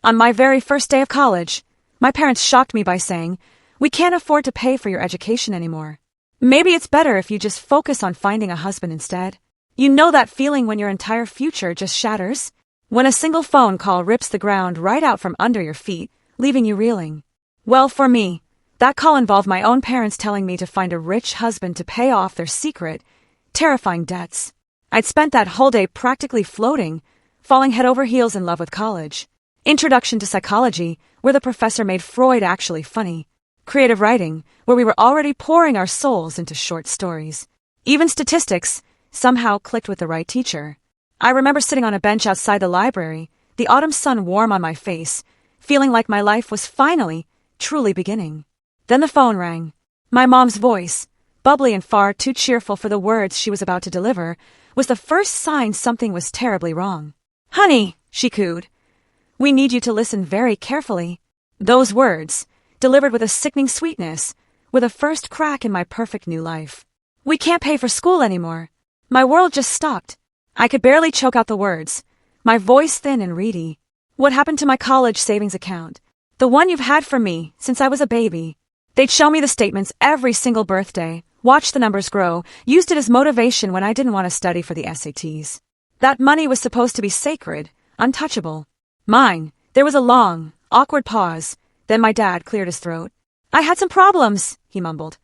On my very first day of college, my parents shocked me by saying, "We can't afford to pay for your education anymore. Maybe it's better if you just focus on finding a husband instead." You know that feeling when your entire future just shatters? When a single phone call rips the ground right out from under your feet, leaving you reeling. Well, for me, that call involved my own parents telling me to find a rich husband to pay off their secret, terrifying debts. I'd spent that whole day practically floating, falling head over heels in love with college. Introduction to psychology, where the professor made Freud actually funny. Creative writing, where we were already pouring our souls into short stories. Even statistics somehow clicked with the right teacher. I remember sitting on a bench outside the library, the autumn sun warm on my face, feeling like my life was finally, truly beginning. Then the phone rang. My mom's voice, bubbly and far too cheerful for the words she was about to deliver, was the first sign something was terribly wrong. "Honey," she cooed, "we need you to listen very carefully." Those words, delivered with a sickening sweetness, were the first crack in my perfect new life. "We can't pay for school anymore." My world just stopped. I could barely choke out the words, my voice thin and reedy. "What happened to my college savings account? The one you've had for me since I was a baby?" They'd show me the statements every single birthday, watch the numbers grow, used it as motivation when I didn't want to study for the SATs. That money was supposed to be sacred, untouchable. Mine. There was a long, awkward pause. Then my dad cleared his throat. "I had some problems," he mumbled.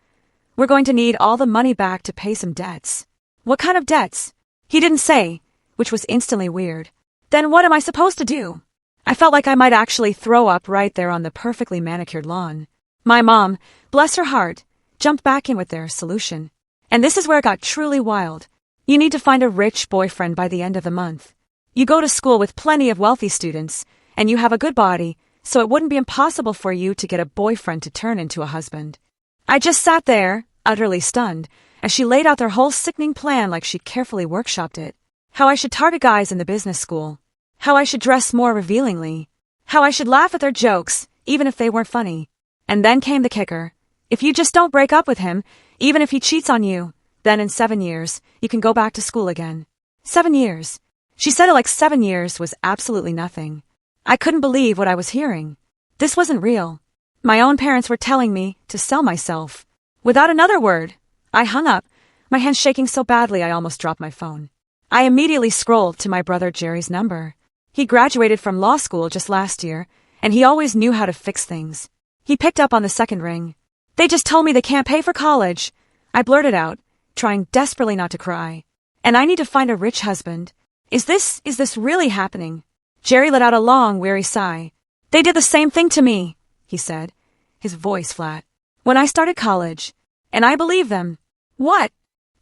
"We're going to need all the money back to pay some debts." "What kind of debts?" He didn't say, which was instantly weird. Then what am I supposed to do? I felt like I might actually throw up right there on the perfectly manicured lawn. My mom, bless her heart, jumped back in with their solution. And this is where it got truly wild. You need to find a rich boyfriend by the end of the month. You go to school with plenty of wealthy students, and you have a good body, so it wouldn't be impossible for you to get a boyfriend to turn into a husband. I just sat there, utterly stunned, as she laid out their whole sickening plan like she'd carefully workshopped it. How I should target guys in the business school. How I should dress more revealingly. How I should laugh at their jokes, even if they weren't funny. And then came the kicker. If you just don't break up with him, even if he cheats on you, then in 7 years, you can go back to school again. 7 years. She said it like 7 years was absolutely nothing. I couldn't believe what I was hearing. This wasn't real. My own parents were telling me to sell myself. Without another word, I hung up, my hands shaking so badly I almost dropped my phone. I immediately scrolled to my brother Jerry's number. He graduated from law school just last year, and he always knew how to fix things. He picked up on the second ring. "They just told me they can't pay for college," I blurted out, trying desperately not to cry. "And I need to find a rich husband. Is this really happening?" Jerry let out a long, weary sigh. "They did the same thing to me," he said, his voice flat, "when I started college. And I believe them." "What?"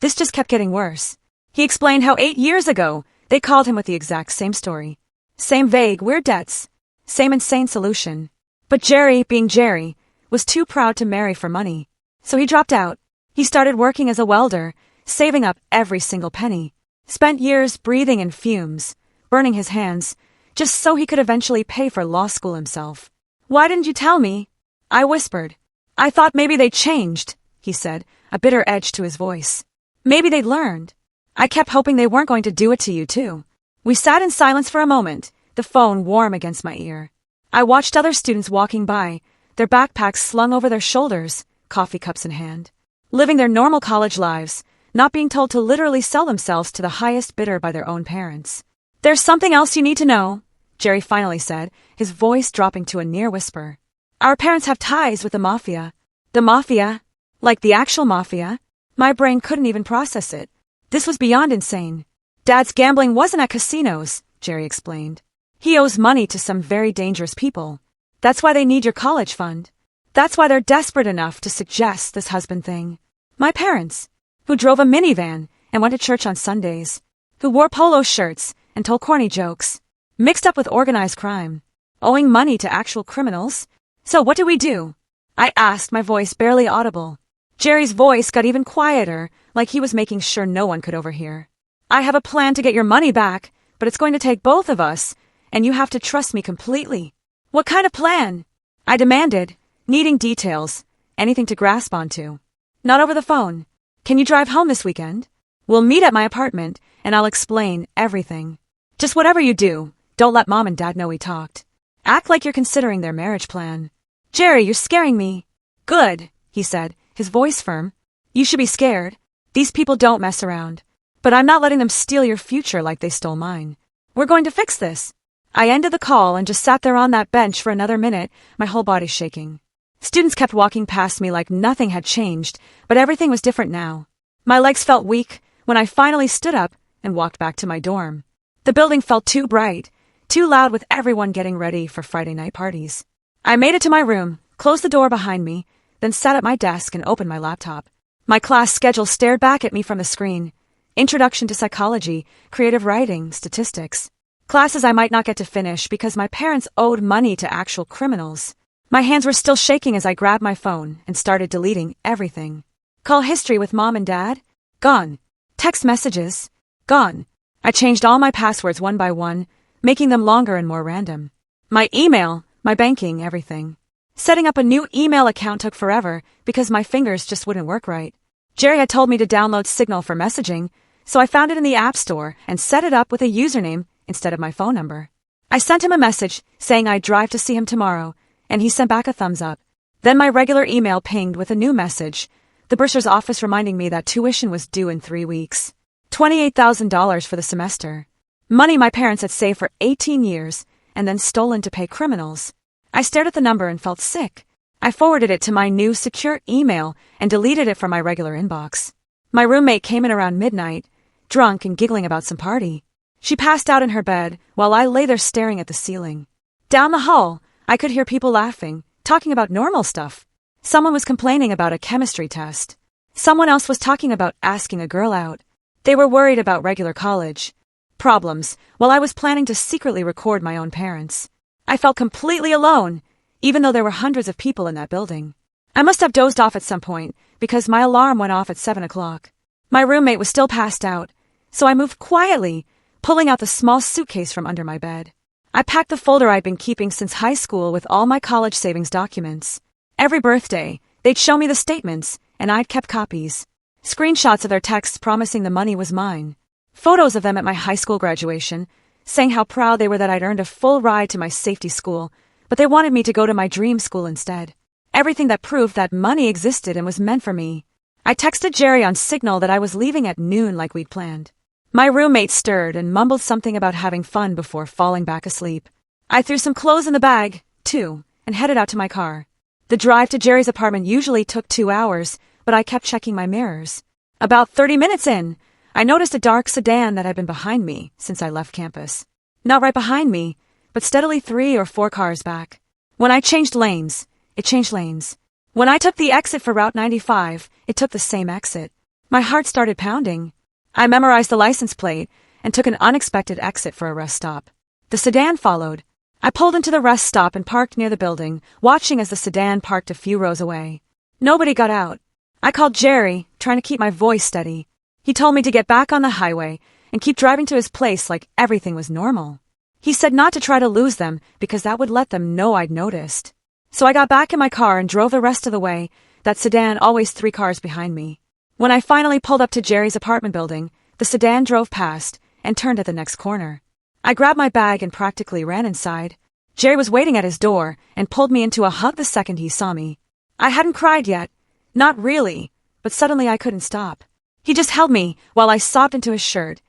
This just kept getting worse. He explained how 8 years ago, they called him with the exact same story. Same vague, weird debts. Same insane solution. But Jerry, being Jerry, was too proud to marry for money. So he dropped out. He started working as a welder, saving up every single penny. Spent years breathing in fumes, burning his hands, just so he could eventually pay for law school himself. "Why didn't you tell me?" I whispered. "I thought maybe they changed," he said, a bitter edge to his voice. "Maybe they'd learned. I kept hoping they weren't going to do it to you too." We sat in silence for a moment, the phone warm against my ear. I watched other students walking by, their backpacks slung over their shoulders, coffee cups in hand, living their normal college lives, not being told to literally sell themselves to the highest bidder by their own parents. "There's something else you need to know," Jerry finally said, his voice dropping to a near whisper. "Our parents have ties with the mafia." "The mafia? Like the actual mafia?" My brain couldn't even process it. This was beyond insane. "Dad's gambling wasn't at casinos," Jerry explained. "He owes money to some very dangerous people. That's why they need your college fund. That's why they're desperate enough to suggest this husband thing. My parents, who drove a minivan and went to church on Sundays, who wore polo shirts and told corny jokes, mixed up with organized crime, owing money to actual criminals. So what do we do?" I asked, my voice barely audible. Jerry's voice got even quieter, like he was making sure no one could overhear. "I have a plan to get your money back, but it's going to take both of us, and you have to trust me completely." "What kind of plan?" I demanded, needing details, anything to grasp onto. "Not over the phone. Can you drive home this weekend? We'll meet at my apartment, and I'll explain everything. Just whatever you do, don't let Mom and Dad know we talked." Act like you're considering their marriage plan. Jerry, you're scaring me. Good, he said, his voice firm. You should be scared. These people don't mess around. But I'm not letting them steal your future like they stole mine. We're going to fix this. I ended the call and just sat there on that bench for another minute, my whole body shaking. Students kept walking past me like nothing had changed, but everything was different now. My legs felt weak when I finally stood up and walked back to my dorm. The building felt too bright, too loud with everyone getting ready for Friday night parties. I made it to my room, closed the door behind me, then sat at my desk and opened my laptop. My class schedule stared back at me from the screen. Introduction to Psychology, Creative Writing, Statistics. Classes I might not get to finish because my parents owed money to actual criminals. My hands were still shaking as I grabbed my phone and started deleting everything. Call history with mom and dad? Gone. Text messages? Gone. I changed all my passwords one by one, making them longer and more random. My email, my banking, everything. Setting up a new email account took forever because my fingers just wouldn't work right. Jerry had told me to download Signal for messaging, so I found it in the App Store and set it up with a username instead of my phone number. I sent him a message saying I'd drive to see him tomorrow, and he sent back a thumbs up. Then my regular email pinged with a new message, the bursar's office reminding me that tuition was due in 3 weeks. $28,000 for the semester. Money my parents had saved for 18 years and then stolen to pay criminals. I stared at the number and felt sick. I forwarded it to my new secure email and deleted it from my regular inbox. My roommate came in around midnight, drunk and giggling about some party. She passed out in her bed while I lay there staring at the ceiling. Down the hall, I could hear people laughing, talking about normal stuff. Someone was complaining about a chemistry test. Someone else was talking about asking a girl out. They were worried about regular college problems, while I was planning to secretly record my own parents. I felt completely alone, even though there were hundreds of people in that building. I must have dozed off at some point, because my alarm went off at 7 o'clock. My roommate was still passed out, so I moved quietly, pulling out the small suitcase from under my bed. I packed the folder I'd been keeping since high school with all my college savings documents. Every birthday, they'd show me the statements, and I'd kept copies. Screenshots of their texts promising the money was mine. Photos of them at my high school graduation, saying how proud they were that I'd earned a full ride to my safety school, but they wanted me to go to my dream school instead. Everything that proved that money existed and was meant for me. I texted Jerry on Signal that I was leaving at noon like we'd planned. My roommate stirred and mumbled something about having fun before falling back asleep. I threw some clothes in the bag, too, and headed out to my car. The drive to Jerry's apartment usually took 2 hours, but I kept checking my mirrors. About 30 minutes in, I noticed a dark sedan that had been behind me since I left campus. Not right behind me, but steadily 3 or 4 cars back. When I changed lanes, it changed lanes. When I took the exit for Route 95, it took the same exit. My heart started pounding. I memorized the license plate and took an unexpected exit for a rest stop. The sedan followed. I pulled into the rest stop and parked near the building, watching as the sedan parked a few rows away. Nobody got out. I called Jerry, trying to keep my voice steady. He told me to get back on the highway and keep driving to his place like everything was normal. He said not to try to lose them because that would let them know I'd noticed. So I got back in my car and drove the rest of the way, that sedan always 3 cars behind me. When I finally pulled up to Jerry's apartment building, the sedan drove past and turned at the next corner. I grabbed my bag and practically ran inside. Jerry was waiting at his door and pulled me into a hug the second he saw me. I hadn't cried yet. Not really, but suddenly I couldn't stop. He just held me while I sobbed into his shirt,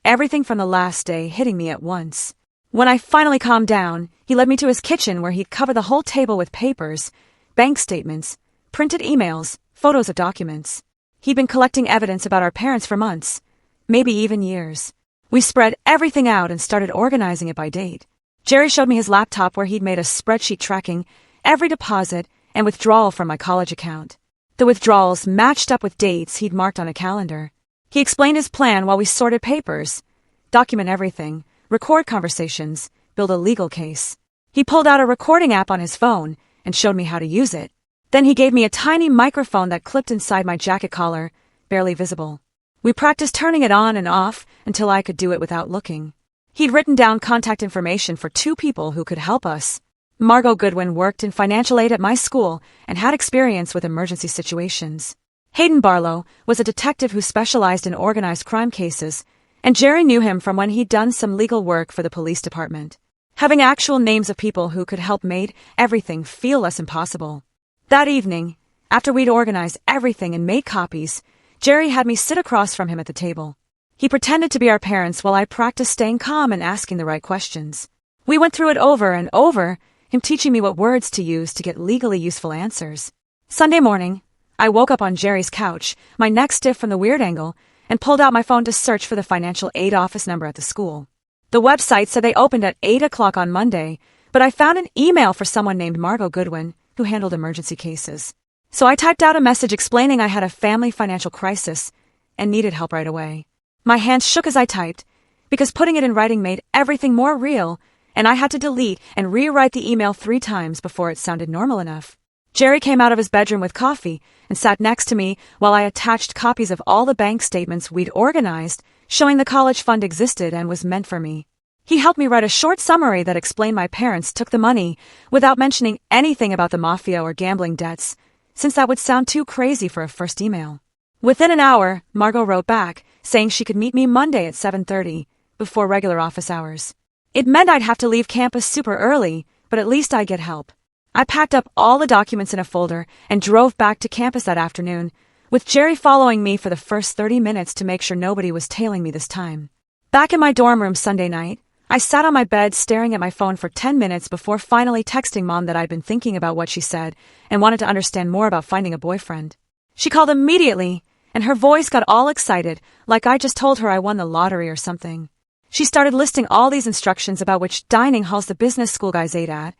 everything from the last day hitting me at once. When I finally calmed down, he led me to his kitchen where he'd covered the whole table with papers, bank statements, printed emails, photos of documents. He'd been collecting evidence about our parents for months, maybe even years. We spread everything out and started organizing it by date. Jerry showed me his laptop where he'd made a spreadsheet tracking every deposit and withdrawal from my college account. The withdrawals matched up with dates he'd marked on a calendar. He explained his plan while we sorted papers, document everything, record conversations, build a legal case. He pulled out a recording app on his phone and showed me how to use it. Then he gave me a tiny microphone that clipped inside my jacket collar, barely visible. We practiced turning it on and off until I could do it without looking. He'd written down contact information for 2 people who could help us. Margot Goodwin worked in financial aid at my school and had experience with emergency situations. Hayden Barlow was a detective who specialized in organized crime cases, and Jerry knew him from when he'd done some legal work for the police department. Having actual names of people who could help made everything feel less impossible. That evening, after we'd organized everything and made copies, Jerry had me sit across from him at the table. He pretended to be our parents while I practiced staying calm and asking the right questions. We went through it over and over, him teaching me what words to use to get legally useful answers. Sunday morning, I woke up on Jerry's couch, my neck stiff from the weird angle, and pulled out my phone to search for the financial aid office number at the school. The website said they opened at 8 o'clock on Monday, but I found an email for someone named Margot Goodwin, who handled emergency cases. So I typed out a message explaining I had a family financial crisis and needed help right away. My hands shook as I typed, because putting it in writing made everything more real, and I had to delete and rewrite the email 3 times before it sounded normal enough. Jerry came out of his bedroom with coffee and sat next to me while I attached copies of all the bank statements we'd organized, showing the college fund existed and was meant for me. He helped me write a short summary that explained my parents took the money without mentioning anything about the mafia or gambling debts, since that would sound too crazy for a first email. Within an hour, Margot wrote back, saying she could meet me Monday at 7:30, before regular office hours. It meant I'd have to leave campus super early, but at least I'd get help. I packed up all the documents in a folder and drove back to campus that afternoon, with Jerry following me for the first 30 minutes to make sure nobody was tailing me this time. Back in my dorm room Sunday night, I sat on my bed staring at my phone for 10 minutes before finally texting Mom that I'd been thinking about what she said and wanted to understand more about finding a boyfriend. She called immediately, and her voice got all excited, like I just told her I won the lottery or something. She started listing all these instructions about which dining halls the business school guys ate at,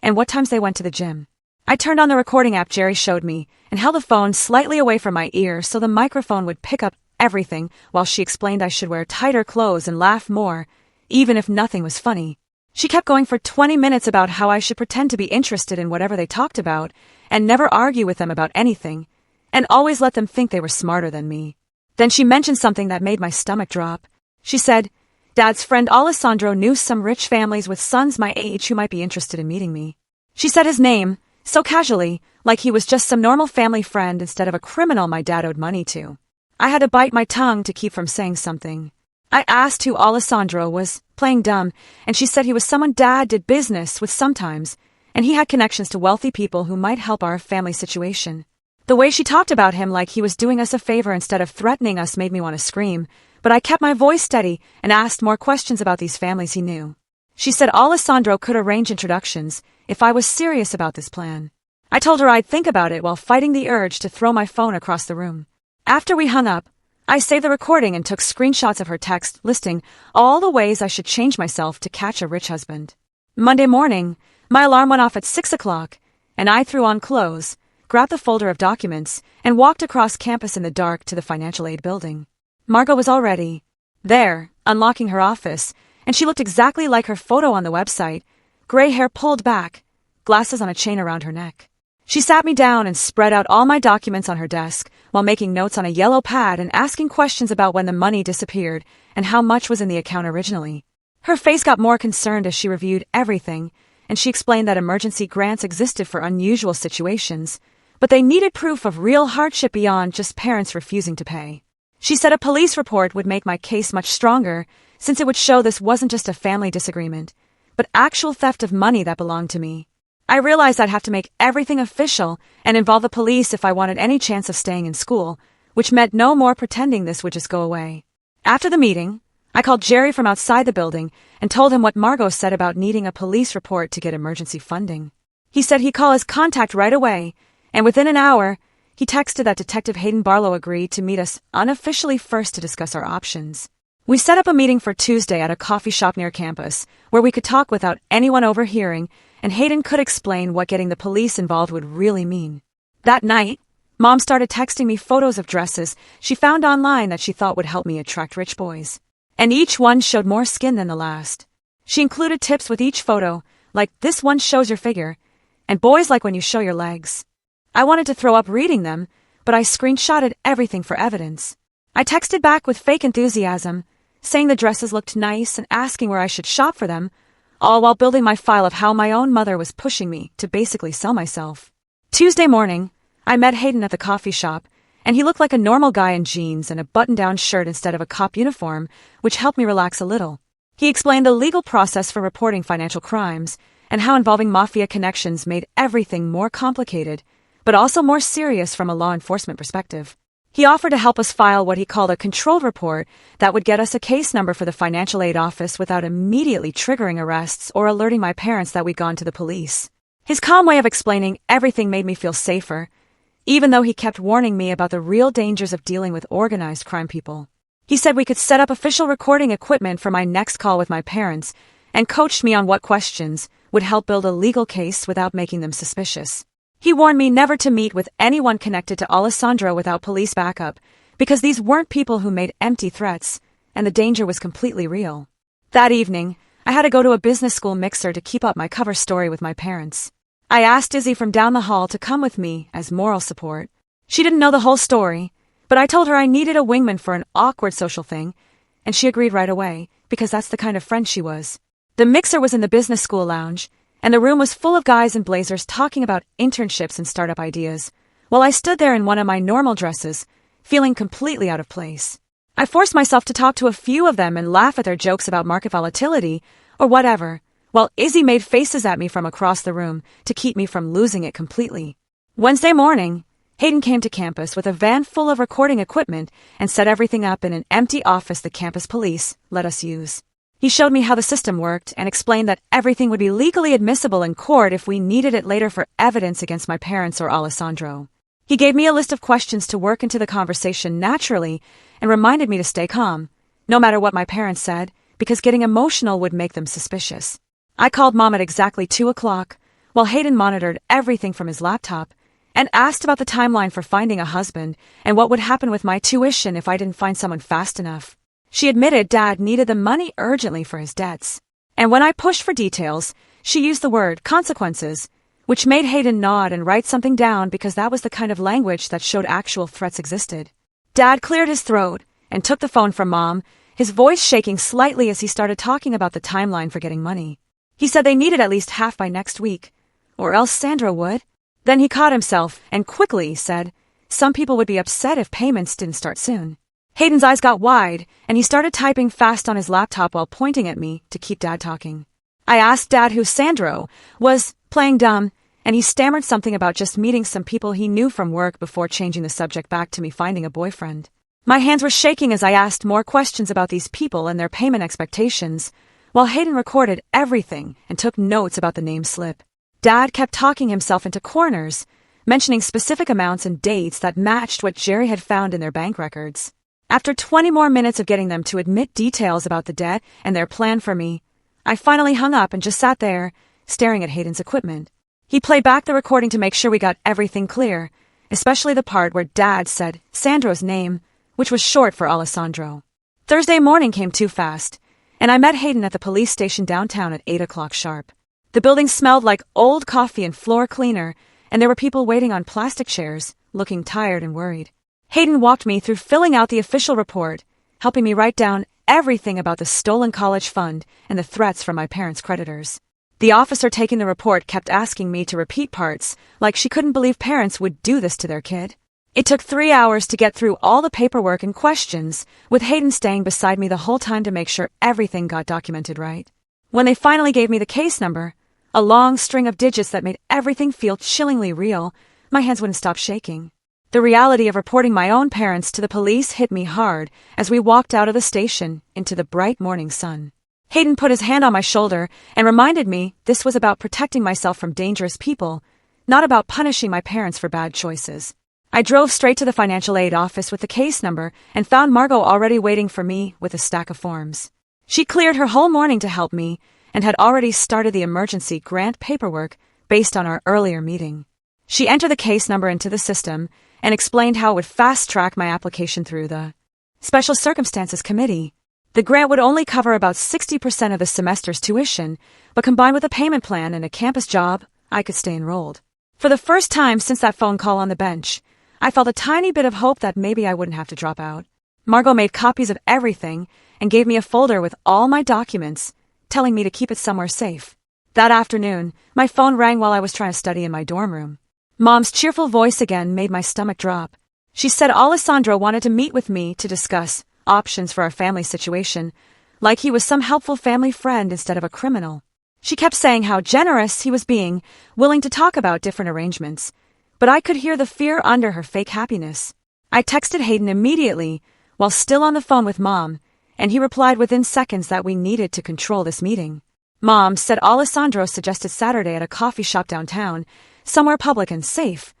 and what times they went to the gym. I turned on the recording app Jerry showed me and held the phone slightly away from my ear so the microphone would pick up everything while she explained I should wear tighter clothes and laugh more, even if nothing was funny. She kept going for 20 minutes about how I should pretend to be interested in whatever they talked about and never argue with them about anything, and always let them think they were smarter than me. Then she mentioned something that made my stomach drop. She said, Dad's friend Alessandro knew some rich families with sons my age who might be interested in meeting me. She said his name, so casually, like he was just some normal family friend instead of a criminal my dad owed money to. I had to bite my tongue to keep from saying something. I asked who Alessandro was, playing dumb, and she said he was someone Dad did business with sometimes, and he had connections to wealthy people who might help our family situation. The way she talked about him like he was doing us a favor instead of threatening us made me want to scream, but I kept my voice steady and asked more questions about these families he knew. She said Alessandro could arrange introductions if I was serious about this plan. I told her I'd think about it while fighting the urge to throw my phone across the room. After we hung up, I saved the recording and took screenshots of her text listing all the ways I should change myself to catch a rich husband. Monday morning, my alarm went off at 6 o'clock, and I threw on clothes, grabbed the folder of documents, and walked across campus in the dark to the financial aid building. Margot was already there, unlocking her office, and she looked exactly like her photo on the website, gray hair pulled back, glasses on a chain around her neck. She sat me down and spread out all my documents on her desk while making notes on a yellow pad and asking questions about when the money disappeared and how much was in the account originally. Her face got more concerned as she reviewed everything, and she explained that emergency grants existed for unusual situations, but they needed proof of real hardship beyond just parents refusing to pay. She said a police report would make my case much stronger, since it would show this wasn't just a family disagreement, but actual theft of money that belonged to me. I realized I'd have to make everything official and involve the police if I wanted any chance of staying in school, which meant no more pretending this would just go away. After the meeting, I called Jerry from outside the building and told him what Margot said about needing a police report to get emergency funding. He said he'd call his contact right away, and within an hour, he texted that Detective Hayden Barlow agreed to meet us unofficially first to discuss our options. We set up a meeting for Tuesday at a coffee shop near campus, where we could talk without anyone overhearing, and Hayden could explain what getting the police involved would really mean. That night, Mom started texting me photos of dresses she found online that she thought would help me attract rich boys. And each one showed more skin than the last. She included tips with each photo, like this one shows your figure, and boys like when you show your legs. I wanted to throw up reading them, but I screenshotted everything for evidence. I texted back with fake enthusiasm, saying the dresses looked nice and asking where I should shop for them, all while building my file of how my own mother was pushing me to basically sell myself. Tuesday morning, I met Hayden at the coffee shop, and he looked like a normal guy in jeans and a button-down shirt instead of a cop uniform, which helped me relax a little. He explained the legal process for reporting financial crimes and how involving mafia connections made everything more complicated, but also more serious from a law enforcement perspective. He offered to help us file what he called a controlled report that would get us a case number for the financial aid office without immediately triggering arrests or alerting my parents that we'd gone to the police. His calm way of explaining everything made me feel safer, even though he kept warning me about the real dangers of dealing with organized crime people. He said we could set up official recording equipment for my next call with my parents and coached me on what questions would help build a legal case without making them suspicious. He warned me never to meet with anyone connected to Alessandro without police backup, because these weren't people who made empty threats, and the danger was completely real. That evening, I had to go to a business school mixer to keep up my cover story with my parents. I asked Izzy from down the hall to come with me as moral support. She didn't know the whole story, but I told her I needed a wingman for an awkward social thing, and she agreed right away, because that's the kind of friend she was. The mixer was in the business school lounge, and the room was full of guys in blazers talking about internships and startup ideas, while I stood there in one of my normal dresses, feeling completely out of place. I forced myself to talk to a few of them and laugh at their jokes about market volatility, or whatever, while Izzy made faces at me from across the room to keep me from losing it completely. Wednesday morning, Hayden came to campus with a van full of recording equipment and set everything up in an empty office the campus police let us use. He showed me how the system worked and explained that everything would be legally admissible in court if we needed it later for evidence against my parents or Alessandro. He gave me a list of questions to work into the conversation naturally and reminded me to stay calm, no matter what my parents said, because getting emotional would make them suspicious. I called Mom at exactly 2 o'clock, while Hayden monitored everything from his laptop, and asked about the timeline for finding a husband and what would happen with my tuition if I didn't find someone fast enough. She admitted Dad needed the money urgently for his debts. And when I pushed for details, she used the word consequences, which made Hayden nod and write something down because that was the kind of language that showed actual threats existed. Dad cleared his throat and took the phone from Mom, his voice shaking slightly as he started talking about the timeline for getting money. He said they needed at least half by next week, or else Sandra would. Then he caught himself and quickly said some people would be upset if payments didn't start soon. Hayden's eyes got wide, and he started typing fast on his laptop while pointing at me to keep Dad talking. I asked Dad who Sandro was, playing dumb, and he stammered something about just meeting some people he knew from work before changing the subject back to me finding a boyfriend. My hands were shaking as I asked more questions about these people and their payment expectations, while Hayden recorded everything and took notes about the name slip. Dad kept talking himself into corners, mentioning specific amounts and dates that matched what Jerry had found in their bank records. After 20 more minutes of getting them to admit details about the debt and their plan for me, I finally hung up and just sat there, staring at Hayden's equipment. He played back the recording to make sure we got everything clear, especially the part where Dad said Sandro's name, which was short for Alessandro. Thursday morning came too fast, and I met Hayden at the police station downtown at 8 o'clock sharp. The building smelled like old coffee and floor cleaner, and there were people waiting on plastic chairs, looking tired and worried. Hayden walked me through filling out the official report, helping me write down everything about the stolen college fund and the threats from my parents' creditors. The officer taking the report kept asking me to repeat parts, like she couldn't believe parents would do this to their kid. It took 3 hours to get through all the paperwork and questions, with Hayden staying beside me the whole time to make sure everything got documented right. When they finally gave me the case number, a long string of digits that made everything feel chillingly real, my hands wouldn't stop shaking. The reality of reporting my own parents to the police hit me hard as we walked out of the station into the bright morning sun. Hayden put his hand on my shoulder and reminded me this was about protecting myself from dangerous people, not about punishing my parents for bad choices. I drove straight to the financial aid office with the case number and found Margot already waiting for me with a stack of forms. She cleared her whole morning to help me and had already started the emergency grant paperwork based on our earlier meeting. She entered the case number into the system and explained how it would fast-track my application through the Special Circumstances Committee. The grant would only cover about 60% of the semester's tuition, but combined with a payment plan and a campus job, I could stay enrolled. For the first time since that phone call on the bench, I felt a tiny bit of hope that maybe I wouldn't have to drop out. Margot made copies of everything and gave me a folder with all my documents, telling me to keep it somewhere safe. That afternoon, my phone rang while I was trying to study in my dorm room. Mom's cheerful voice again made my stomach drop. She said Alessandro wanted to meet with me to discuss options for our family situation, like he was some helpful family friend instead of a criminal. She kept saying how generous he was being, willing to talk about different arrangements, but I could hear the fear under her fake happiness. I texted Hayden immediately, while still on the phone with Mom, and he replied within seconds that we needed to control this meeting. Mom said Alessandro suggested Saturday at a coffee shop downtown, somewhere public and safe,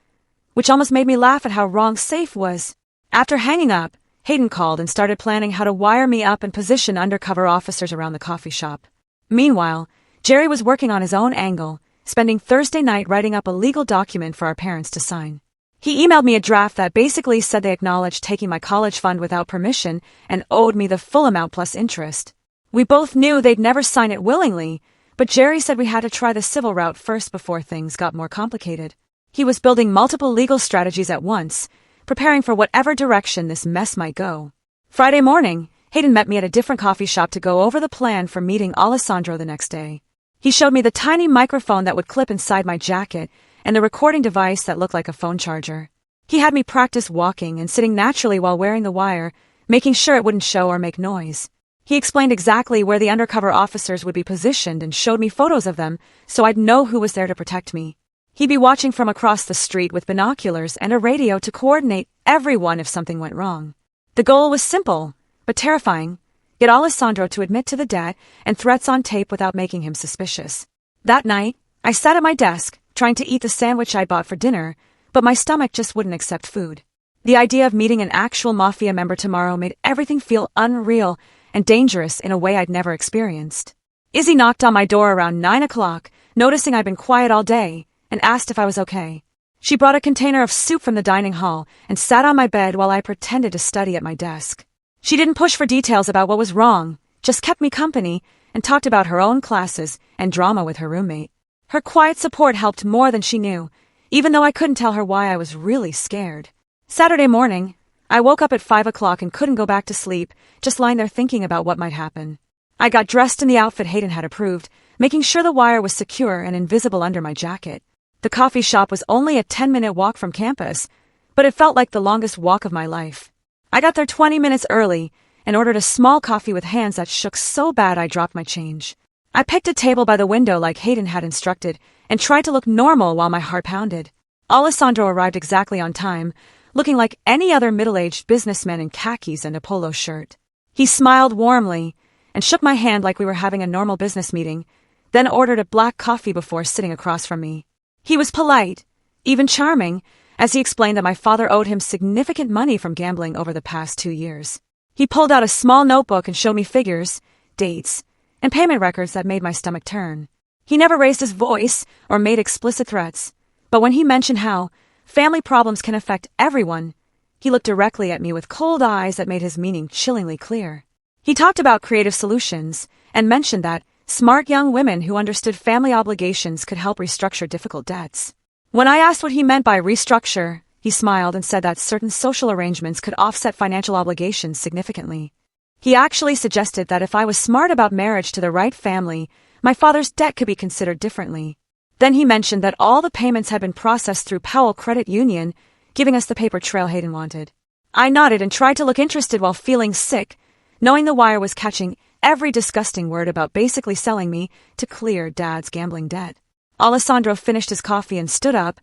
which almost made me laugh at how wrong safe was. After hanging up, Hayden called and started planning how to wire me up and position undercover officers around the coffee shop. Meanwhile, Jerry was working on his own angle, spending Thursday night writing up a legal document for our parents to sign. He emailed me a draft that basically said they acknowledged taking my college fund without permission and owed me the full amount plus interest. We both knew they'd never sign it willingly, but Jerry said we had to try the civil route first before things got more complicated. He was building multiple legal strategies at once, preparing for whatever direction this mess might go. Friday morning, Hayden met me at a different coffee shop to go over the plan for meeting Alessandro the next day. He showed me the tiny microphone that would clip inside my jacket and the recording device that looked like a phone charger. He had me practice walking and sitting naturally while wearing the wire, making sure it wouldn't show or make noise. He explained exactly where the undercover officers would be positioned and showed me photos of them so I'd know who was there to protect me. He'd be watching from across the street with binoculars and a radio to coordinate everyone if something went wrong. The goal was simple, but terrifying: get Alessandro to admit to the debt and threats on tape without making him suspicious. That night, I sat at my desk, trying to eat the sandwich I bought for dinner, but my stomach just wouldn't accept food. The idea of meeting an actual mafia member tomorrow made everything feel unreal and dangerous in a way I'd never experienced. Izzy knocked on my door around 9 o'clock, noticing I'd been quiet all day, and asked if I was okay. She brought a container of soup from the dining hall and sat on my bed while I pretended to study at my desk. She didn't push for details about what was wrong, just kept me company and talked about her own classes and drama with her roommate. Her quiet support helped more than she knew, even though I couldn't tell her why I was really scared. Saturday morning, I woke up at 5 o'clock and couldn't go back to sleep, just lying there thinking about what might happen. I got dressed in the outfit Hayden had approved, making sure the wire was secure and invisible under my jacket. The coffee shop was only a 10-minute walk from campus, but it felt like the longest walk of my life. I got there 20 minutes early and ordered a small coffee with hands that shook so bad I dropped my change. I picked a table by the window like Hayden had instructed and tried to look normal while my heart pounded. Alessandro arrived exactly on time, looking like any other middle-aged businessman in khakis and a polo shirt. He smiled warmly and shook my hand like we were having a normal business meeting, then ordered a black coffee before sitting across from me. He was polite, even charming, as he explained that my father owed him significant money from gambling over the past 2 years. He pulled out a small notebook and showed me figures, dates, and payment records that made my stomach turn. He never raised his voice or made explicit threats, but when he mentioned how family problems can affect everyone, he looked directly at me with cold eyes that made his meaning chillingly clear. He talked about creative solutions and mentioned that smart young women who understood family obligations could help restructure difficult debts. When I asked what he meant by restructure, he smiled and said that certain social arrangements could offset financial obligations significantly. He actually suggested that if I was smart about marriage to the right family, my father's debt could be considered differently. Then he mentioned that all the payments had been processed through Powell Credit Union, giving us the paper trail Hayden wanted. I nodded and tried to look interested while feeling sick, knowing the wire was catching every disgusting word about basically selling me to clear Dad's gambling debt. Alessandro finished his coffee and stood up,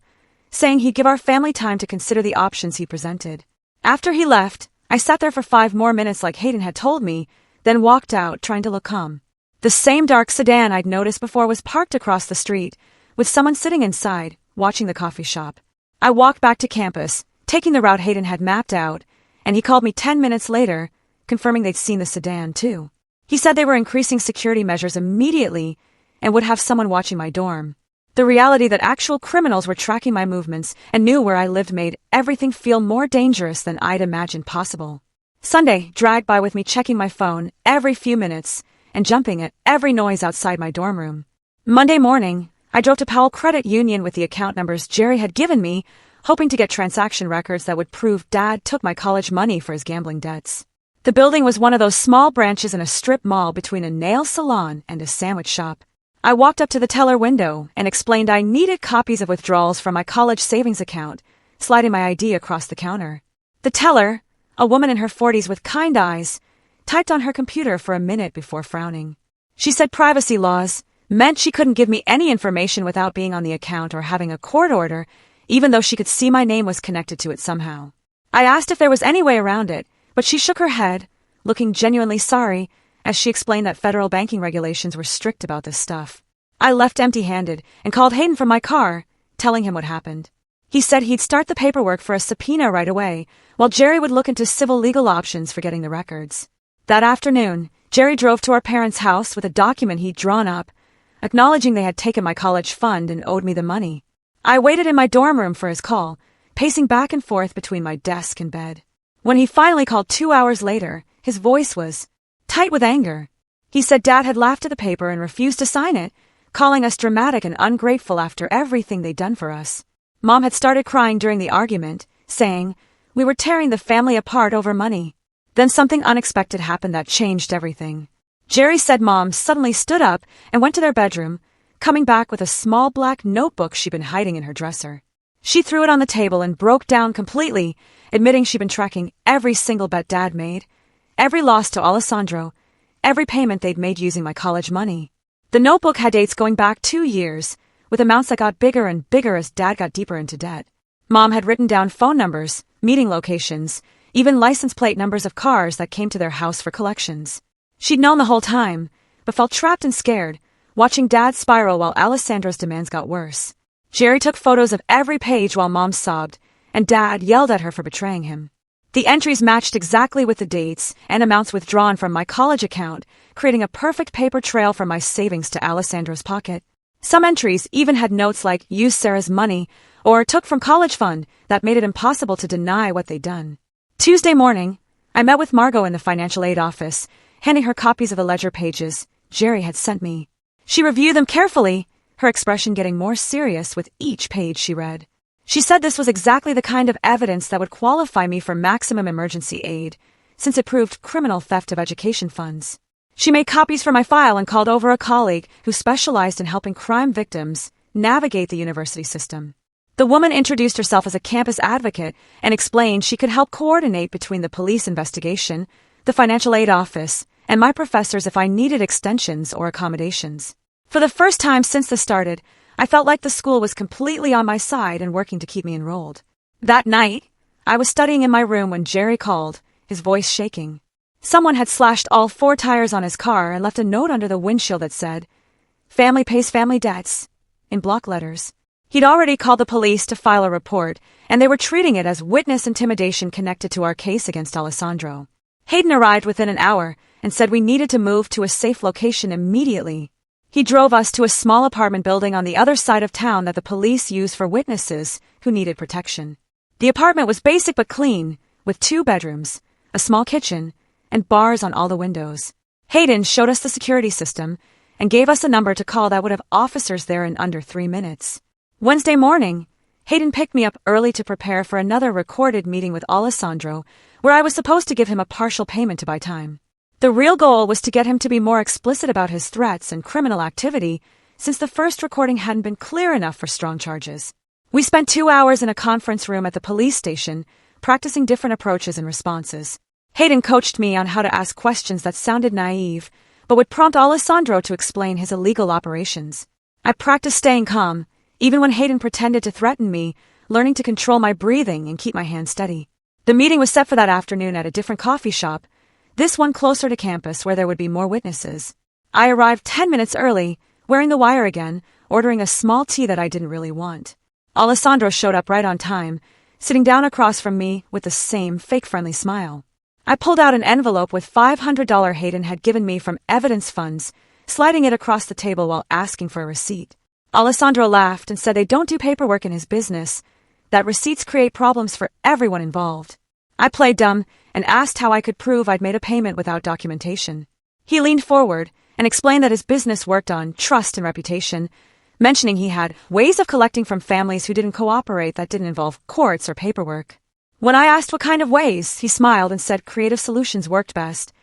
saying he'd give our family time to consider the options he presented. After he left, I sat there for 5 more minutes like Hayden had told me, then walked out trying to look calm. The same dark sedan I'd noticed before was parked across the street, with someone sitting inside, watching the coffee shop. I walked back to campus, taking the route Hayden had mapped out, and he called me 10 minutes later, confirming they'd seen the sedan too. He said they were increasing security measures immediately and would have someone watching my dorm. The reality that actual criminals were tracking my movements and knew where I lived made everything feel more dangerous than I'd imagined possible. Sunday dragged by with me checking my phone every few minutes and jumping at every noise outside my dorm room. Monday morning, I drove to Powell Credit Union with the account numbers Jerry had given me, hoping to get transaction records that would prove Dad took my college money for his gambling debts. The building was one of those small branches in a strip mall between a nail salon and a sandwich shop. I walked up to the teller window and explained I needed copies of withdrawals from my college savings account, sliding my ID across the counter. The teller, a woman in her 40s with kind eyes, typed on her computer for a minute before frowning. She said privacy laws meant she couldn't give me any information without being on the account or having a court order, even though she could see my name was connected to it somehow. I asked if there was any way around it, but she shook her head, looking genuinely sorry, as she explained that federal banking regulations were strict about this stuff. I left empty-handed and called Hayden from my car, telling him what happened. He said he'd start the paperwork for a subpoena right away, while Jerry would look into civil legal options for getting the records. That afternoon, Jerry drove to our parents' house with a document he'd drawn up, acknowledging they had taken my college fund and owed me the money. I waited in my dorm room for his call, pacing back and forth between my desk and bed. When he finally called 2 hours later, his voice was tight with anger. He said Dad had laughed at the paper and refused to sign it, calling us dramatic and ungrateful after everything they'd done for us. Mom had started crying during the argument, saying we were tearing the family apart over money. Then something unexpected happened that changed everything. Jerry said Mom suddenly stood up and went to their bedroom, coming back with a small black notebook she'd been hiding in her dresser. She threw it on the table and broke down completely, admitting she'd been tracking every single bet Dad made, every loss to Alessandro, every payment they'd made using my college money. The notebook had dates going back 2 years, with amounts that got bigger and bigger as Dad got deeper into debt. Mom had written down phone numbers, meeting locations, even license plate numbers of cars that came to their house for collections. She'd known the whole time, but felt trapped and scared, watching Dad spiral while Alessandro's demands got worse. Jerry took photos of every page while Mom sobbed, and Dad yelled at her for betraying him. The entries matched exactly with the dates and amounts withdrawn from my college account, creating a perfect paper trail from my savings to Alessandro's pocket. Some entries even had notes like "use Sarah's money" or "took from college fund" that made it impossible to deny what they'd done. Tuesday morning, I met with Margot in the financial aid office, handing her copies of the ledger pages Jerry had sent me. She reviewed them carefully, her expression getting more serious with each page she read. She said this was exactly the kind of evidence that would qualify me for maximum emergency aid, since it proved criminal theft of education funds. She made copies for my file and called over a colleague who specialized in helping crime victims navigate the university system. The woman introduced herself as a campus advocate and explained she could help coordinate between the police investigation, the financial aid office, and my professors if I needed extensions or accommodations. For the first time since this started, I felt like the school was completely on my side and working to keep me enrolled. That night, I was studying in my room when Jerry called, his voice shaking. Someone had slashed all 4 tires on his car and left a note under the windshield that said, "Family pays family debts," in block letters. He'd already called the police to file a report, and they were treating it as witness intimidation connected to our case against Alessandro. Hayden arrived within an hour and said we needed to move to a safe location immediately. He drove us to a small apartment building on the other side of town that the police use for witnesses who needed protection. The apartment was basic but clean, with 2 bedrooms, a small kitchen, and bars on all the windows. Hayden showed us the security system and gave us a number to call that would have officers there in under 3 minutes. Wednesday morning, Hayden picked me up early to prepare for another recorded meeting with Alessandro, where I was supposed to give him a partial payment to buy time. The real goal was to get him to be more explicit about his threats and criminal activity, since the first recording hadn't been clear enough for strong charges. We spent 2 hours in a conference room at the police station, practicing different approaches and responses. Hayden coached me on how to ask questions that sounded naive, but would prompt Alessandro to explain his illegal operations. I practiced staying calm, even when Hayden pretended to threaten me, learning to control my breathing and keep my hands steady. The meeting was set for that afternoon at a different coffee shop, this one closer to campus where there would be more witnesses. I arrived 10 minutes early, wearing the wire again, ordering a small tea that I didn't really want. Alessandro showed up right on time, sitting down across from me with the same fake-friendly smile. I pulled out an envelope with $500 Hayden had given me from evidence funds, sliding it across the table while asking for a receipt. Alessandro laughed and said they don't do paperwork in his business, that receipts create problems for everyone involved. I played dumb and asked how I could prove I'd made a payment without documentation. He leaned forward and explained that his business worked on trust and reputation, mentioning he had ways of collecting from families who didn't cooperate that didn't involve courts or paperwork. When I asked what kind of ways, he smiled and said creative solutions worked best,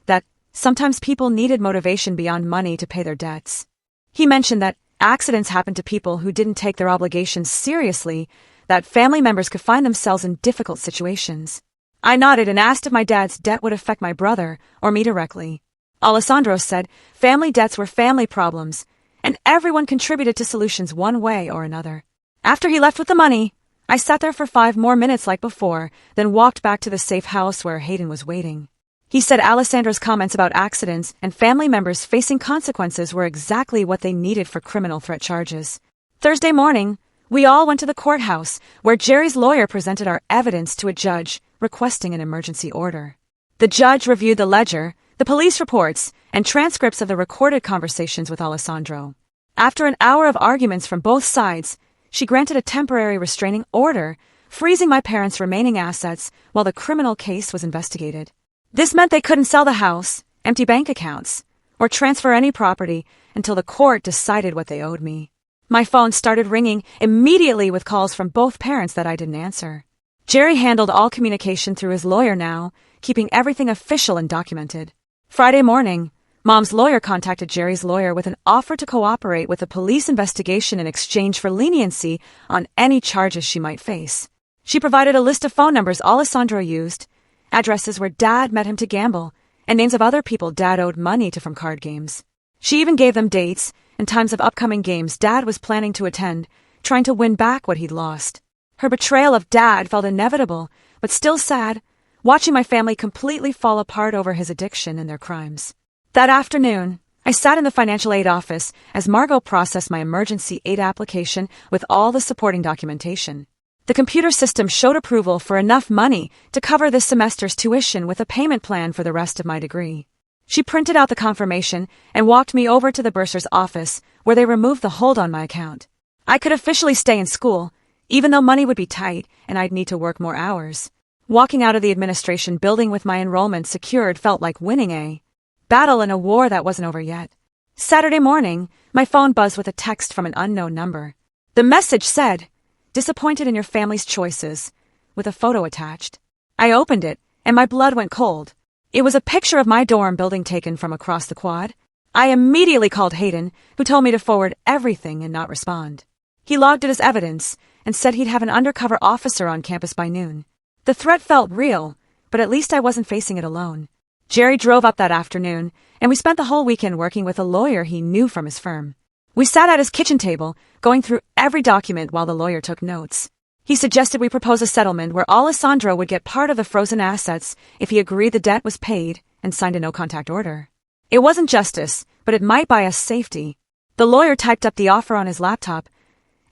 that sometimes people needed motivation beyond money to pay their debts. He mentioned that accidents happened to people who didn't take their obligations seriously, that family members could find themselves in difficult situations. I nodded and asked if my dad's debt would affect my brother or me directly. Alessandro said family debts were family problems, and everyone contributed to solutions one way or another. After he left with the money, I sat there for 5 more minutes like before, then walked back to the safe house where Hayden was waiting. He said Alessandro's comments about accidents and family members facing consequences were exactly what they needed for criminal threat charges. Thursday morning, we all went to the courthouse, where Jerry's lawyer presented our evidence to a judge requesting an emergency order. The judge reviewed the ledger, the police reports, and transcripts of the recorded conversations with Alessandro. After an hour of arguments from both sides, she granted a temporary restraining order, freezing my parents' remaining assets while the criminal case was investigated. This meant they couldn't sell the house, empty bank accounts, or transfer any property until the court decided what they owed me. My phone started ringing immediately with calls from both parents that I didn't answer. Jerry handled all communication through his lawyer now, keeping everything official and documented. Friday morning, Mom's lawyer contacted Jerry's lawyer with an offer to cooperate with a police investigation in exchange for leniency on any charges she might face. She provided a list of phone numbers Alessandro used, addresses where Dad met him to gamble, and names of other people Dad owed money to from card games. She even gave them dates and times of upcoming games Dad was planning to attend, trying to win back what he'd lost. Her betrayal of Dad felt inevitable, but still sad, watching my family completely fall apart over his addiction and their crimes. That afternoon, I sat in the financial aid office as Margot processed my emergency aid application with all the supporting documentation. The computer system showed approval for enough money to cover this semester's tuition with a payment plan for the rest of my degree. She printed out the confirmation and walked me over to the bursar's office, where they removed the hold on my account. I could officially stay in school, even though money would be tight and I'd need to work more hours. Walking out of the administration building with my enrollment secured felt like winning a battle in a war that wasn't over yet. Saturday morning, my phone buzzed with a text from an unknown number. The message said, "Disappointed in your family's choices," with a photo attached. I opened it, and my blood went cold. It was a picture of my dorm building taken from across the quad. I immediately called Hayden, who told me to forward everything and not respond. He logged it as evidence and said he'd have an undercover officer on campus by noon. The threat felt real, but at least I wasn't facing it alone. Jerry drove up that afternoon, and we spent the whole weekend working with a lawyer he knew from his firm. We sat at his kitchen table, going through every document while the lawyer took notes. He suggested we propose a settlement where Alessandro would get part of the frozen assets if he agreed the debt was paid and signed a no-contact order. It wasn't justice, but it might buy us safety. The lawyer typed up the offer on his laptop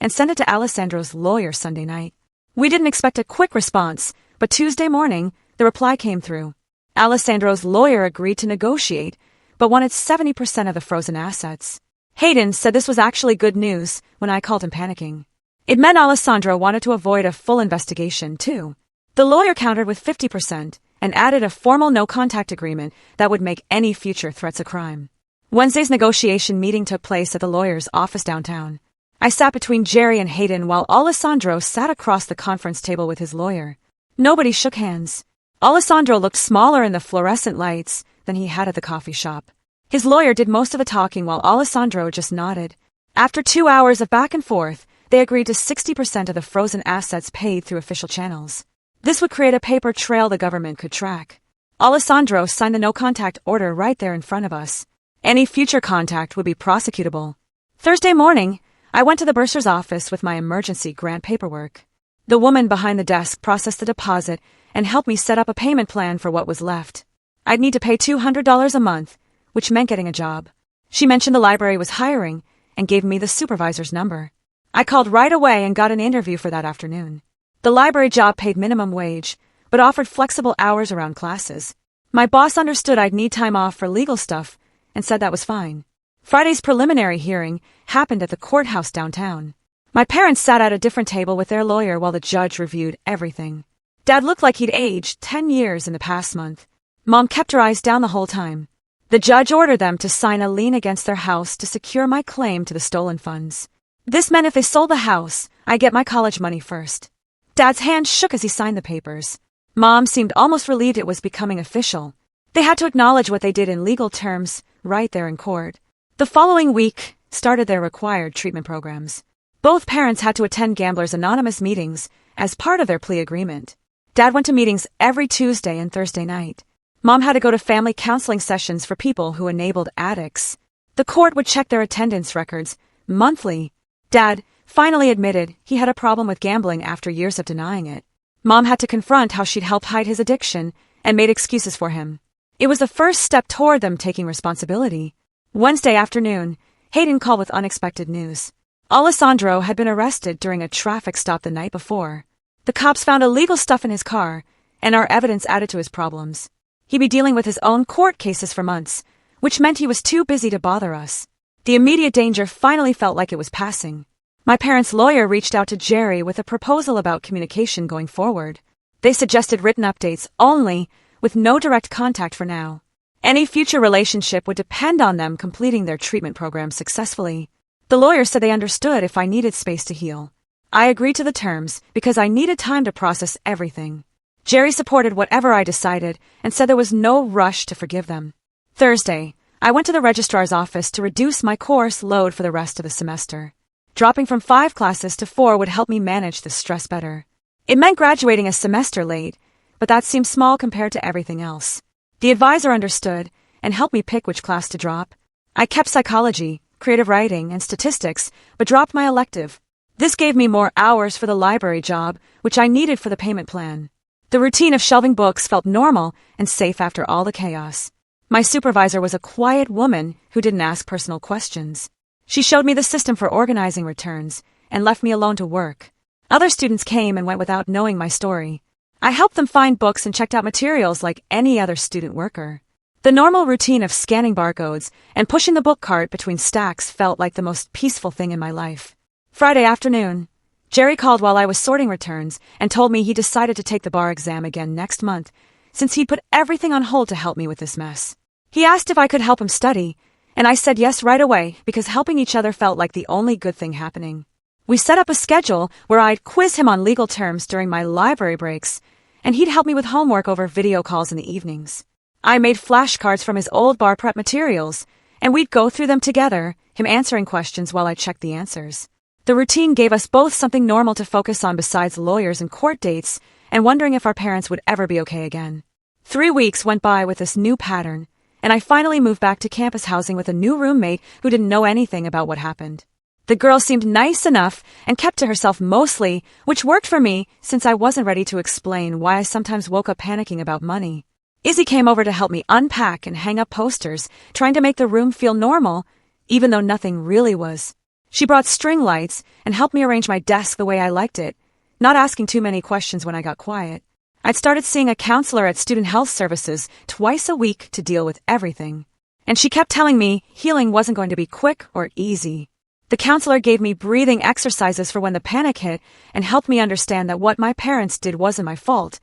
and sent it to Alessandro's lawyer Sunday night. We didn't expect a quick response, but Tuesday morning, the reply came through. Alessandro's lawyer agreed to negotiate, but wanted 70% of the frozen assets. Hayden said this was actually good news when I called him panicking. It meant Alessandro wanted to avoid a full investigation, too. The lawyer countered with 50% and added a formal no-contact agreement that would make any future threats a crime. Wednesday's negotiation meeting took place at the lawyer's office downtown. I sat between Jerry and Hayden while Alessandro sat across the conference table with his lawyer. Nobody shook hands. Alessandro looked smaller in the fluorescent lights than he had at the coffee shop. His lawyer did most of the talking while Alessandro just nodded. After 2 hours of back and forth, they agreed to 60% of the frozen assets paid through official channels. This would create a paper trail the government could track. Alessandro signed the no-contact order right there in front of us. Any future contact would be prosecutable. Thursday morning, I went to the bursar's office with my emergency grant paperwork. The woman behind the desk processed the deposit and helped me set up a payment plan for what was left. I'd need to pay $200 a month, which meant getting a job. She mentioned the library was hiring and gave me the supervisor's number. I called right away and got an interview for that afternoon. The library job paid minimum wage, but offered flexible hours around classes. My boss understood I'd need time off for legal stuff and said that was fine. Friday's preliminary hearing happened at the courthouse downtown. My parents sat at a different table with their lawyer while the judge reviewed everything. Dad looked like he'd aged 10 years in the past month. Mom kept her eyes down the whole time. The judge ordered them to sign a lien against their house to secure my claim to the stolen funds. This meant if they sold the house, I'd get my college money first. Dad's hand shook as he signed the papers. Mom seemed almost relieved it was becoming official. They had to acknowledge what they did in legal terms right there in court. The following week started their required treatment programs. Both parents had to attend Gamblers Anonymous meetings as part of their plea agreement. Dad went to meetings every Tuesday and Thursday night. Mom had to go to family counseling sessions for people who enabled addicts. The court would check their attendance records monthly. Dad finally admitted he had a problem with gambling after years of denying it. Mom had to confront how she'd helped hide his addiction and made excuses for him. It was the first step toward them taking responsibility. Wednesday afternoon, Hayden called with unexpected news. Alessandro had been arrested during a traffic stop the night before. The cops found illegal stuff in his car, and our evidence added to his problems. He'd be dealing with his own court cases for months, which meant he was too busy to bother us. The immediate danger finally felt like it was passing. My parents' lawyer reached out to Jerry with a proposal about communication going forward. They suggested written updates only, with no direct contact for now. Any future relationship would depend on them completing their treatment program successfully. The lawyer said they understood if I needed space to heal. I agreed to the terms because I needed time to process everything. Jerry supported whatever I decided and said there was no rush to forgive them. Thursday, I went to the registrar's office to reduce my course load for the rest of the semester. Dropping from 5 classes to 4 would help me manage the stress better. It meant graduating a semester late, but that seemed small compared to everything else. The advisor understood and helped me pick which class to drop. I kept psychology, creative writing, and statistics, but dropped my elective. This gave me more hours for the library job, which I needed for the payment plan. The routine of shelving books felt normal and safe after all the chaos. My supervisor was a quiet woman who didn't ask personal questions. She showed me the system for organizing returns and left me alone to work. Other students came and went without knowing my story. I helped them find books and checked out materials like any other student worker. The normal routine of scanning barcodes and pushing the book cart between stacks felt like the most peaceful thing in my life. Friday afternoon, Jerry called while I was sorting returns and told me he decided to take the bar exam again next month since he'd put everything on hold to help me with this mess. He asked if I could help him study, and I said yes right away because helping each other felt like the only good thing happening. We set up a schedule where I'd quiz him on legal terms during my library breaks, and he'd help me with homework over video calls in the evenings. I made flashcards from his old bar prep materials, and we'd go through them together, him answering questions while I checked the answers. The routine gave us both something normal to focus on besides lawyers and court dates, and wondering if our parents would ever be okay again. 3 weeks went by with this new pattern, and I finally moved back to campus housing with a new roommate who didn't know anything about what happened. The girl seemed nice enough and kept to herself mostly, which worked for me since I wasn't ready to explain why I sometimes woke up panicking about money. Izzy came over to help me unpack and hang up posters, trying to make the room feel normal, even though nothing really was. She brought string lights and helped me arrange my desk the way I liked it, not asking too many questions when I got quiet. I'd started seeing a counselor at Student Health Services twice a week to deal with everything. And she kept telling me healing wasn't going to be quick or easy. The counselor gave me breathing exercises for when the panic hit and helped me understand that what my parents did wasn't my fault,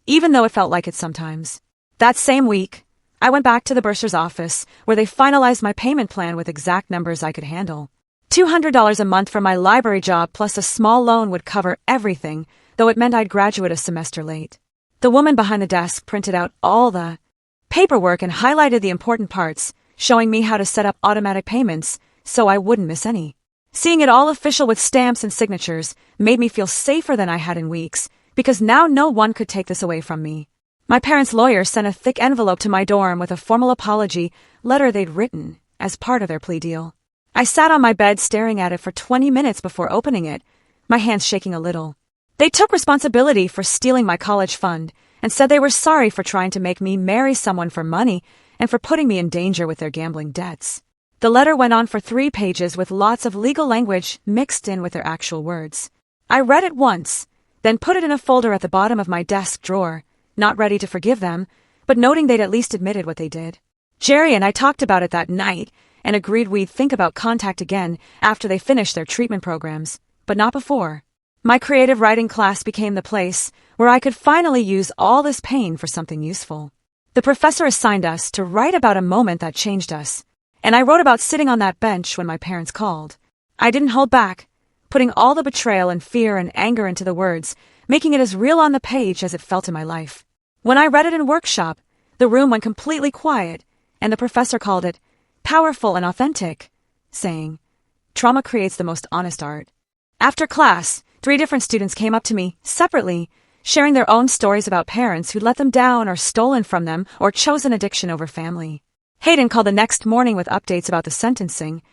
even though it felt like it sometimes. That same week, I went back to the bursar's office where they finalized my payment plan with exact numbers I could handle. $200 a month for my library job plus a small loan would cover everything, though it meant I'd graduate a semester late. The woman behind the desk printed out all the paperwork and highlighted the important parts, showing me how to set up automatic payments so I wouldn't miss any. Seeing it all official with stamps and signatures made me feel safer than I had in weeks, because now no one could take this away from me. My parents' lawyer sent a thick envelope to my dorm with a formal apology letter they'd written as part of their plea deal. I sat on my bed staring at it for 20 minutes before opening it, my hands shaking a little. They took responsibility for stealing my college fund and said they were sorry for trying to make me marry someone for money and for putting me in danger with their gambling debts. The letter went on for 3 pages with lots of legal language mixed in with their actual words. I read it once, then put it in a folder at the bottom of my desk drawer, not ready to forgive them, but noting they'd at least admitted what they did. Jerry and I talked about it that night and agreed we'd think about contact again after they finished their treatment programs, but not before. My creative writing class became the place where I could finally use all this pain for something useful. The professor assigned us to write about a moment that changed us, and I wrote about sitting on that bench when my parents called. I didn't hold back, putting all the betrayal and fear and anger into the words, making it as real on the page as it felt in my life. When I read it in workshop, the room went completely quiet, and the professor called it powerful and authentic, saying, "Trauma creates the most honest art." After class, 3 different students came up to me, separately, sharing their own stories about parents who let them down or stolen from them or chosen addiction over family. Hayden called the next morning with updates about the sentencing,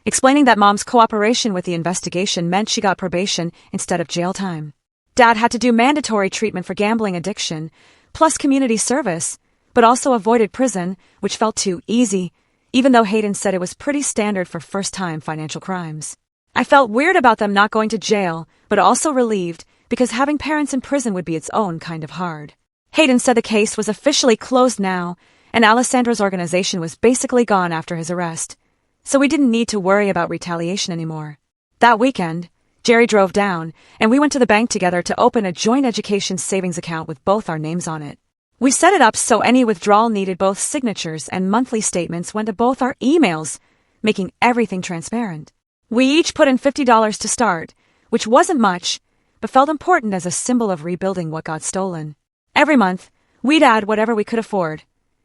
explaining that Mom's cooperation with the investigation meant she got probation instead of jail time. Dad had to do mandatory treatment for gambling addiction, plus community service, but also avoided prison, which felt too easy, even though Hayden said it was pretty standard for first-time financial crimes. I felt weird about them not going to jail, but also relieved, because having parents in prison would be its own kind of hard. Hayden said the case was officially closed now, and Alessandro's organization was basically gone after his arrest, so we didn't need to worry about retaliation anymore. That weekend, Jerry drove down, and we went to the bank together to open a joint education savings account with both our names on it. We set it up so any withdrawal needed both signatures and monthly statements went to both our emails, making everything transparent. We each put in $50 to start, which wasn't much, but felt important as a symbol of rebuilding what got stolen. Every month, we'd add whatever we could afford.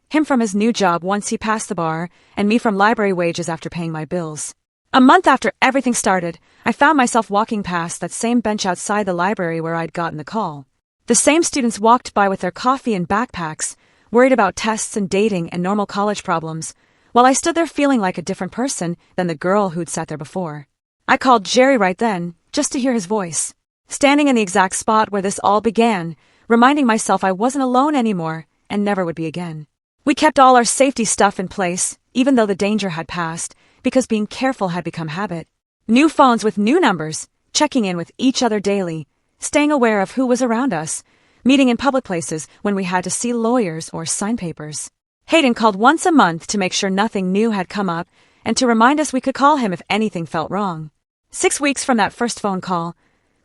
Him from his new job once he passed the bar, and me from library wages after paying my bills. A month after everything started, I found myself walking past that same bench outside the library where I'd gotten the call. The same students walked by with their coffee and backpacks, worried about tests and dating and normal college problems, while I stood there feeling like a different person than the girl who'd sat there before. I called Jerry right then, just to hear his voice, standing in the exact spot where this all began, reminding myself I wasn't alone anymore and never would be again. We kept all our safety stuff in place, even though the danger had passed, because being careful had become habit. New phones with new numbers, checking in with each other daily, staying aware of who was around us, meeting in public places when we had to see lawyers or sign papers. Hayden called once a month to make sure nothing new had come up and to remind us we could call him if anything felt wrong. 6 weeks from that first phone call,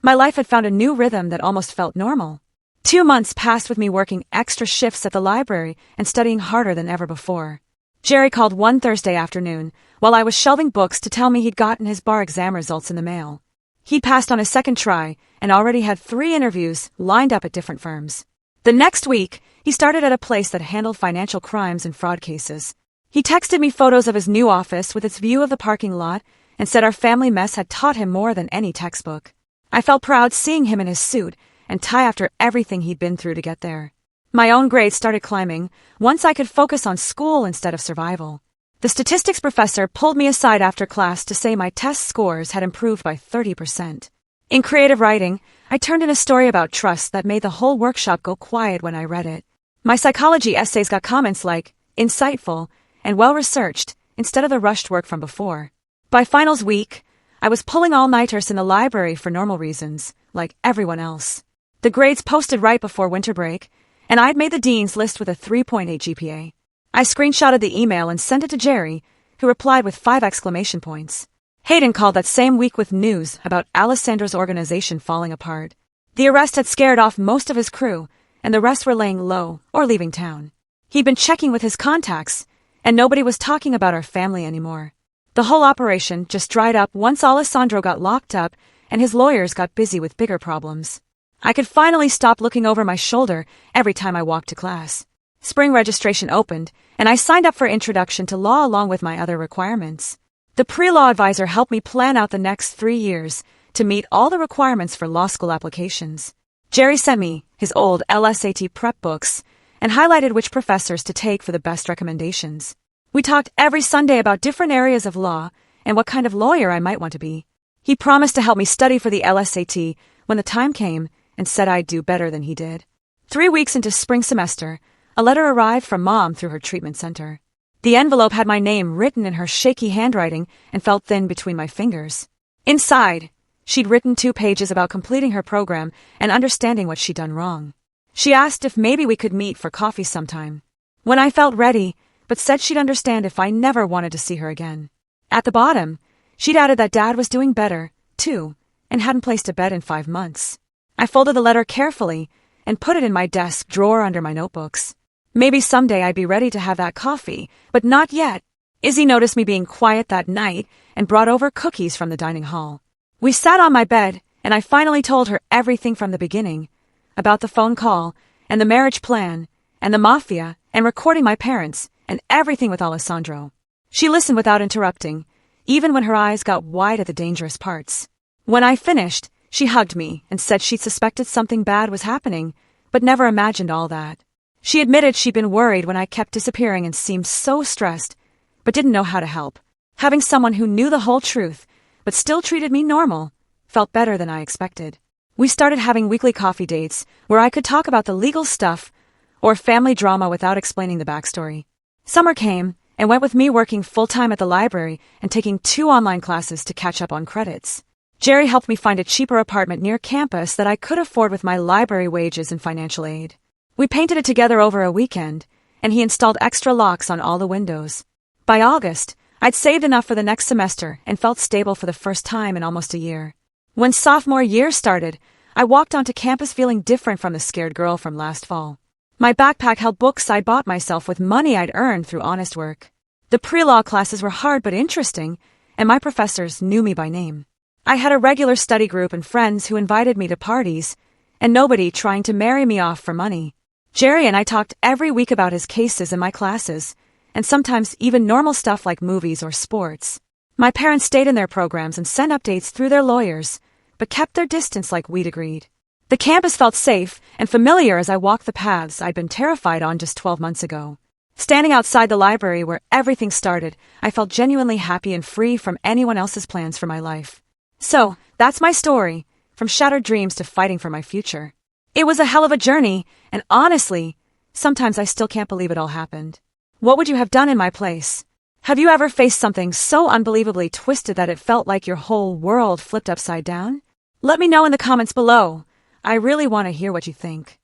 my life had found a new rhythm that almost felt normal. 2 months passed with me working extra shifts at the library and studying harder than ever before. Jerry called one Thursday afternoon while I was shelving books to tell me he'd gotten his bar exam results in the mail. He'd passed on his second try and already had 3 interviews lined up at different firms. The next week, he started at a place that handled financial crimes and fraud cases. He texted me photos of his new office with its view of the parking lot and said our family mess had taught him more than any textbook. I felt proud seeing him in his suit and tie after everything he'd been through to get there. My own grades started climbing once I could focus on school instead of survival. The statistics professor pulled me aside after class to say my test scores had improved by 30%. In creative writing, I turned in a story about trust that made the whole workshop go quiet when I read it. My psychology essays got comments like, insightful, and well-researched, instead of the rushed work from before. By finals week, I was pulling all-nighters in the library for normal reasons, like everyone else. The grades posted right before winter break, and I'd made the dean's list with a 3.8 GPA. I screenshotted the email and sent it to Jerry, who replied with 5 exclamation points. Hayden called that same week with news about Alessandro's organization falling apart. The arrest had scared off most of his crew, and the rest were laying low or leaving town. He'd been checking with his contacts, and nobody was talking about our family anymore. The whole operation just dried up once Alessandro got locked up and his lawyers got busy with bigger problems. I could finally stop looking over my shoulder every time I walked to class. Spring registration opened, and I signed up for introduction to law along with my other requirements. The pre-law advisor helped me plan out the next 3 years to meet all the requirements for law school applications. Jerry sent me his old LSAT prep books and highlighted which professors to take for the best recommendations. We talked every Sunday about different areas of law and what kind of lawyer I might want to be. He promised to help me study for the LSAT when the time came and said I'd do better than he did. 3 weeks into spring semester, a letter arrived from Mom through her treatment center. The envelope had my name written in her shaky handwriting and felt thin between my fingers. Inside, she'd written 2 pages about completing her program and understanding what she'd done wrong. She asked if maybe we could meet for coffee sometime. When I felt ready, but said she'd understand if I never wanted to see her again. At the bottom, she'd added that Dad was doing better, too, and hadn't placed a bet in 5 months. I folded the letter carefully and put it in my desk drawer under my notebooks. Maybe someday I'd be ready to have that coffee, but not yet. Izzy noticed me being quiet that night and brought over cookies from the dining hall. We sat on my bed, and I finally told her everything from the beginning, about the phone call, and the marriage plan, and the mafia, and recording my parents, and everything with Alessandro. She listened without interrupting, even when her eyes got wide at the dangerous parts. When I finished, She hugged me and said she'd suspected something bad was happening, but never imagined all that. She admitted she'd been worried when I kept disappearing and seemed so stressed, but didn't know how to help. Having someone who knew the whole truth, but still treated me normal, felt better than I expected. We started having weekly coffee dates where I could talk about the legal stuff or family drama without explaining the backstory. Summer came and went with me working full-time at the library and taking 2 online classes to catch up on credits. Jerry helped me find a cheaper apartment near campus that I could afford with my library wages and financial aid. We painted it together over a weekend, and he installed extra locks on all the windows. By August, I'd saved enough for the next semester and felt stable for the first time in almost a year. When sophomore year started, I walked onto campus feeling different from the scared girl from last fall. My backpack held books I'd bought myself with money I'd earned through honest work. The pre-law classes were hard but interesting, and my professors knew me by name. I had a regular study group and friends who invited me to parties, and nobody trying to marry me off for money. Jerry and I talked every week about his cases in my classes, and sometimes even normal stuff like movies or sports. My parents stayed in their programs and sent updates through their lawyers, but kept their distance like we'd agreed. The campus felt safe and familiar as I walked the paths I'd been terrified on just 12 months ago. Standing outside the library where everything started, I felt genuinely happy and free from anyone else's plans for my life. So, that's my story, from shattered dreams to fighting for my future. It was a hell of a journey, and honestly, sometimes I still can't believe it all happened. What would you have done in my place? Have you ever faced something so unbelievably twisted that it felt like your whole world flipped upside down? Let me know in the comments below. I really want to hear what you think.